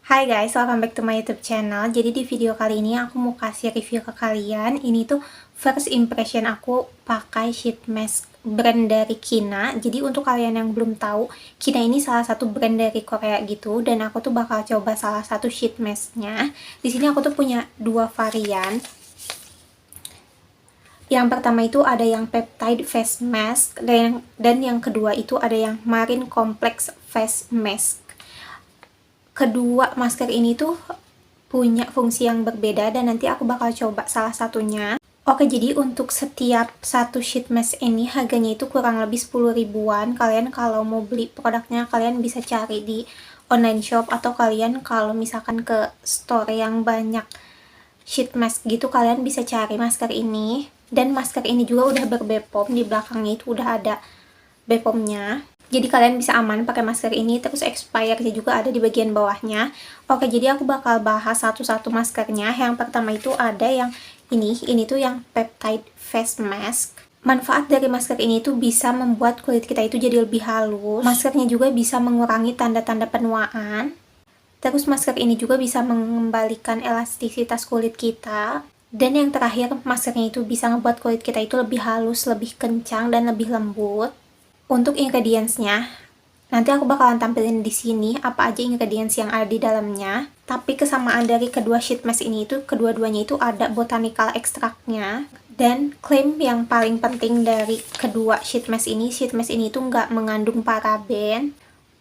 Hai guys, welcome back to my YouTube channel. Jadi di video kali ini aku mau kasih review ke kalian. Ini tuh first impression aku pakai sheet mask brand dari Kina. Jadi untuk kalian yang belum tahu, Kina ini salah satu brand dari Korea gitu, dan aku tuh bakal coba salah satu sheet masknya. Di sini aku tuh punya dua varian. Yang pertama itu ada yang peptide face mask, dan yang kedua itu ada yang marine complex face mask. Kedua masker ini tuh punya fungsi yang berbeda dan nanti aku bakal coba salah satunya. Oke, jadi untuk setiap satu sheet mask ini harganya itu kurang lebih 10 ribuan. Kalian kalau mau beli produknya kalian bisa cari di online shop, atau kalian kalau misalkan ke store yang banyak sheet mask gitu kalian bisa cari masker ini. Dan masker ini juga udah berbepom, di belakangnya itu udah ada bepomnya. Jadi kalian bisa aman pakai masker ini, terus expirednya juga ada di bagian bawahnya. Oke, jadi aku bakal bahas satu-satu maskernya. Yang pertama itu ada yang ini tuh yang peptide face mask. Manfaat dari masker ini tuh bisa membuat kulit kita itu jadi lebih halus. Maskernya juga bisa mengurangi tanda-tanda penuaan. Terus masker ini juga bisa mengembalikan elastisitas kulit kita. Dan yang terakhir, maskernya itu bisa membuat kulit kita itu lebih halus, lebih kencang, dan lebih lembut. Untuk ingredientsnya, nanti aku bakalan tampilin di sini apa aja ingredients yang ada di dalamnya. Tapi kesamaan dari kedua sheet mask ini itu kedua-duanya itu ada botanical extractnya. Dan klaim yang paling penting dari kedua sheet mask ini itu nggak mengandung paraben.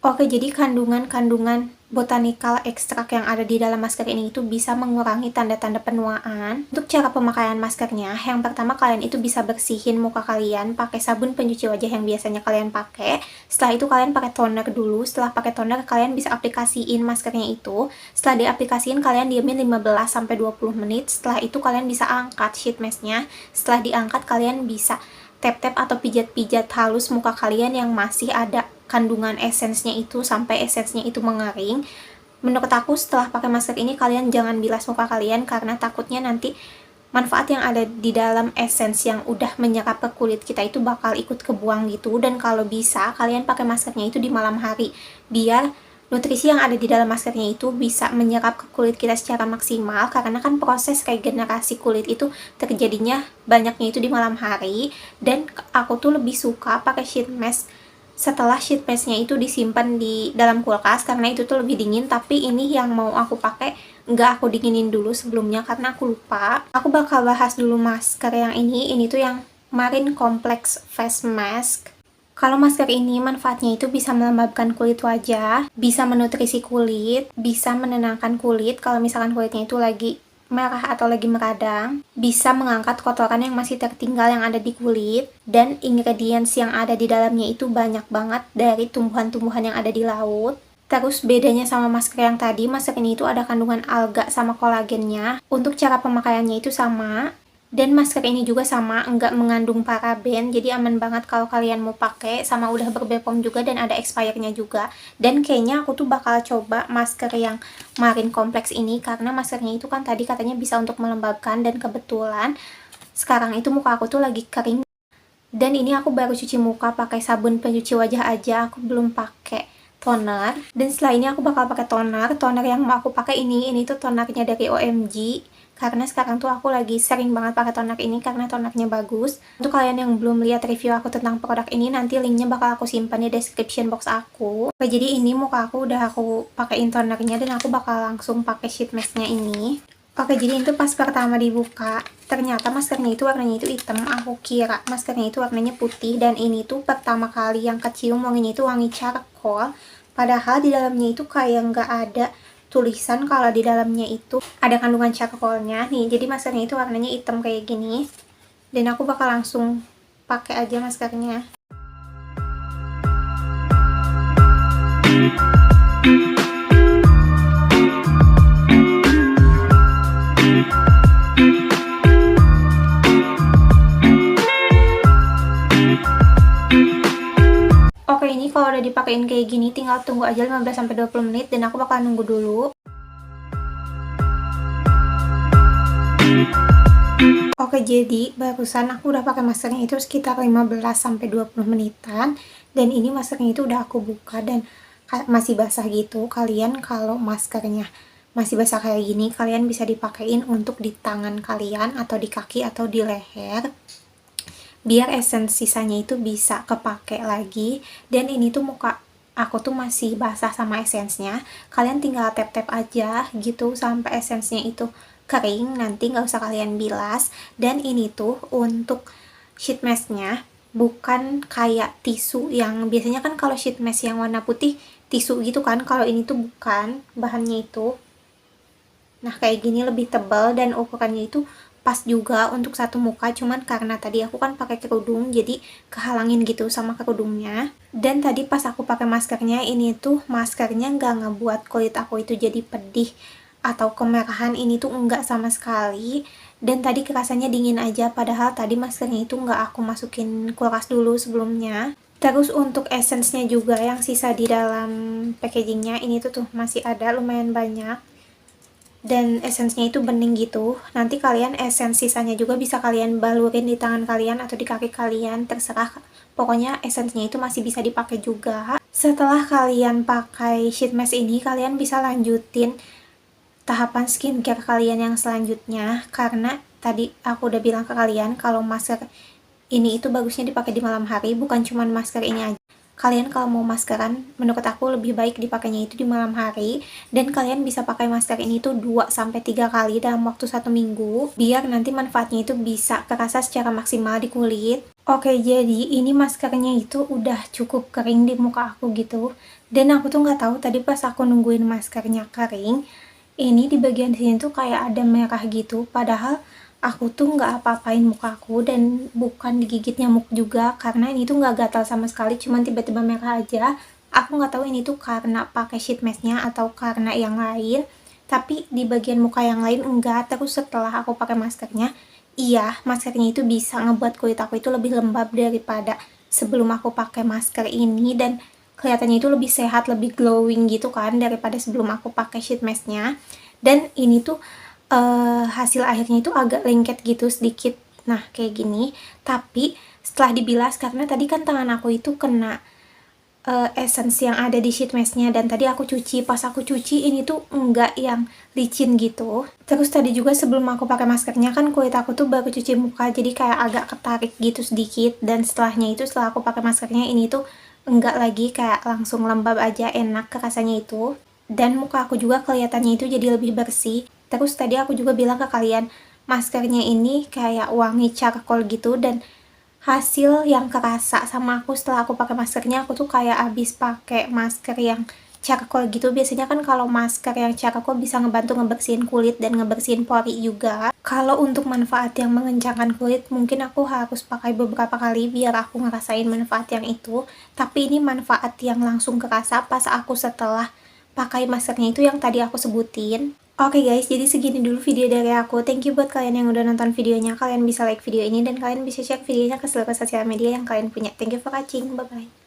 Oke, jadi kandungan botanical extract yang ada di dalam masker ini itu bisa mengurangi tanda-tanda penuaan. Untuk cara pemakaian maskernya, yang pertama kalian itu bisa bersihin muka kalian pakai sabun pencuci wajah yang biasanya kalian pakai. Setelah itu kalian pakai toner dulu. Setelah pakai toner kalian bisa aplikasiin maskernya itu. Setelah diaplikasiin kalian diamin 15-20 menit. Setelah itu kalian bisa angkat sheet masknya. Setelah diangkat kalian bisa tap-tap atau pijat-pijat halus muka kalian yang masih ada kandungan esensnya itu sampai esensnya itu mengering. Menurut aku setelah pakai masker ini kalian jangan bilas muka kalian, karena takutnya nanti manfaat yang ada di dalam esens yang udah menyerap ke kulit kita itu bakal ikut kebuang gitu. Dan kalau bisa kalian pakai maskernya itu di malam hari, biar nutrisi yang ada di dalam maskernya itu bisa menyerap ke kulit kita secara maksimal, karena kan proses regenerasi kulit itu terjadinya banyaknya itu di malam hari. Dan aku tuh lebih suka pakai sheet mask setelah sheet masknya itu disimpan di dalam kulkas, karena itu tuh lebih dingin. Tapi ini yang mau aku pakai nggak aku dinginin dulu sebelumnya karena aku lupa. Aku bakal bahas dulu masker yang ini tuh yang marine complex face mask. Kalau masker ini manfaatnya itu bisa melembabkan kulit wajah, bisa menutrisi kulit, bisa menenangkan kulit kalau misalkan kulitnya itu lagi merah atau lagi meradang, bisa mengangkat kotoran yang masih tertinggal yang ada di kulit. Dan ingredients yang ada di dalamnya itu banyak banget dari tumbuhan-tumbuhan yang ada di laut. Terus bedanya sama masker yang tadi, masker ini itu ada kandungan alga sama kolagennya. Untuk cara pemakaiannya itu sama. Dan masker ini juga sama, enggak mengandung paraben, jadi aman banget kalau kalian mau pakai, sama udah berbepom juga dan ada expirednya juga. Dan kayaknya aku tuh bakal coba masker yang marine complex ini, karena maskernya itu kan tadi katanya bisa untuk melembabkan, dan kebetulan sekarang itu muka aku tuh lagi kering. Dan ini aku baru cuci muka pakai sabun pencuci wajah aja, aku belum pakai toner. Dan setelah ini aku bakal pakai toner yang mau aku pakai ini tuh tonernya dari OMG. Karena sekarang tuh aku lagi sering banget pakai toner ini karena tonernya bagus. Untuk kalian yang belum lihat review aku tentang produk ini, nanti linknya bakal aku simpan di description box aku. Oke, jadi ini muka aku udah aku pakein tonernya dan aku bakal langsung pakai sheet masknya ini. Oke, jadi itu pas pertama dibuka, ternyata maskernya itu warnanya itu hitam. Aku kira maskernya itu warnanya putih, dan ini tuh pertama kali yang kecium wanginya itu wangi charcoal. Padahal di dalamnya itu kayak nggak ada tulisan kalau di dalamnya itu ada kandungan charcoalnya nih. Jadi maskernya itu warnanya hitam kayak gini, dan aku bakal langsung pakai aja maskernya. Oke, ini kalau udah dipakein kayak gini tinggal tunggu aja 15-20 menit, dan aku bakal nunggu dulu. Oke, jadi barusan aku udah pakai maskernya itu sekitar 15-20 menitan, dan ini maskernya itu udah aku buka dan masih basah gitu. Kalian kalau maskernya masih basah kayak gini, kalian bisa dipakein untuk di tangan kalian atau di kaki atau di leher, biar essence sisanya itu bisa kepake lagi. Dan ini tuh muka aku tuh masih basah sama esensnya, kalian tinggal tap-tap aja gitu sampai esensnya itu kering, nanti nggak usah kalian bilas. Dan ini tuh untuk sheet masknya bukan kayak tisu yang biasanya kan, kalau sheet mask yang warna putih tisu gitu kan, kalau ini tuh bukan, bahannya itu nah kayak gini, lebih tebal dan ukurannya itu pas juga untuk satu muka. Cuman karena tadi aku kan pakai kerudung jadi kehalangin gitu sama kerudungnya. Dan tadi pas aku pakai maskernya, ini tuh maskernya nggak ngebuat kulit aku itu jadi pedih atau kemerahan, ini tuh enggak sama sekali. Dan tadi kerasanya dingin aja, padahal tadi maskernya itu nggak aku masukin kulkas dulu sebelumnya. Terus untuk essence-nya juga yang sisa di dalam packagingnya ini tuh masih ada lumayan banyak, dan essence-nya itu bening gitu. Nanti kalian essence sisanya juga bisa kalian balurin di tangan kalian atau di kaki kalian, terserah. Pokoknya essence-nya itu masih bisa dipakai juga. Setelah kalian pakai sheet mask ini, kalian bisa lanjutin tahapan skincare kalian yang selanjutnya, karena tadi aku udah bilang ke kalian kalau masker ini itu bagusnya dipakai di malam hari, bukan cuma masker ini aja. Kalian kalau mau maskeran, menurut aku lebih baik dipakainya itu di malam hari, dan kalian bisa pakai masker ini tuh 2-3 kali dalam waktu 1 minggu, biar nanti manfaatnya itu bisa kerasa secara maksimal di kulit. Oke, jadi ini maskernya itu udah cukup kering di muka aku gitu, dan aku tuh nggak tahu tadi pas aku nungguin maskernya kering, ini di bagian sini tuh kayak ada merah gitu, padahal aku tuh nggak apa-apain mukaku dan bukan digigit nyamuk juga, karena ini tuh nggak gatal sama sekali, cuman tiba-tiba merah aja. Aku nggak tahu ini tuh karena pakai sheet masknya atau karena yang lain, tapi di bagian muka yang lain enggak. Terus setelah aku pakai maskernya, iya, maskernya itu bisa ngebuat kulit aku itu lebih lembab daripada sebelum aku pakai masker ini, dan kelihatannya itu lebih sehat, lebih glowing gitu kan daripada sebelum aku pakai sheet masknya. Dan ini tuh hasil akhirnya itu agak lengket gitu sedikit, nah kayak gini. Tapi setelah dibilas, karena tadi kan tangan aku itu kena essence yang ada di sheet masknya, dan tadi aku cuci, pas aku cuci ini tuh enggak yang licin gitu. Terus tadi juga sebelum aku pakai maskernya kan kulit aku tuh baru cuci muka, jadi kayak agak ketarik gitu sedikit. Dan setelahnya itu, setelah aku pakai maskernya, ini tuh enggak lagi, kayak langsung lembab aja, enak rasanya itu. Dan muka aku juga kelihatannya itu jadi lebih bersih. Terus tadi aku juga bilang ke kalian, maskernya ini kayak wangi charcoal gitu, dan hasil yang kerasa sama aku setelah aku pakai maskernya, aku tuh kayak abis pakai masker yang charcoal gitu. Biasanya kan kalau masker yang charcoal bisa ngebantu ngebersihin kulit dan ngebersihin pori juga. Kalau untuk manfaat yang mengencangkan kulit, mungkin aku harus pakai beberapa kali biar aku ngerasain manfaat yang itu. Tapi ini manfaat yang langsung kerasa pas aku setelah pakai maskernya itu yang tadi aku sebutin. Oke guys, jadi segini dulu video dari aku. Thank you buat kalian yang udah nonton videonya. Kalian bisa like video ini dan kalian bisa share videonya ke seluruh sosial media yang kalian punya. Thank you for watching. Bye-bye.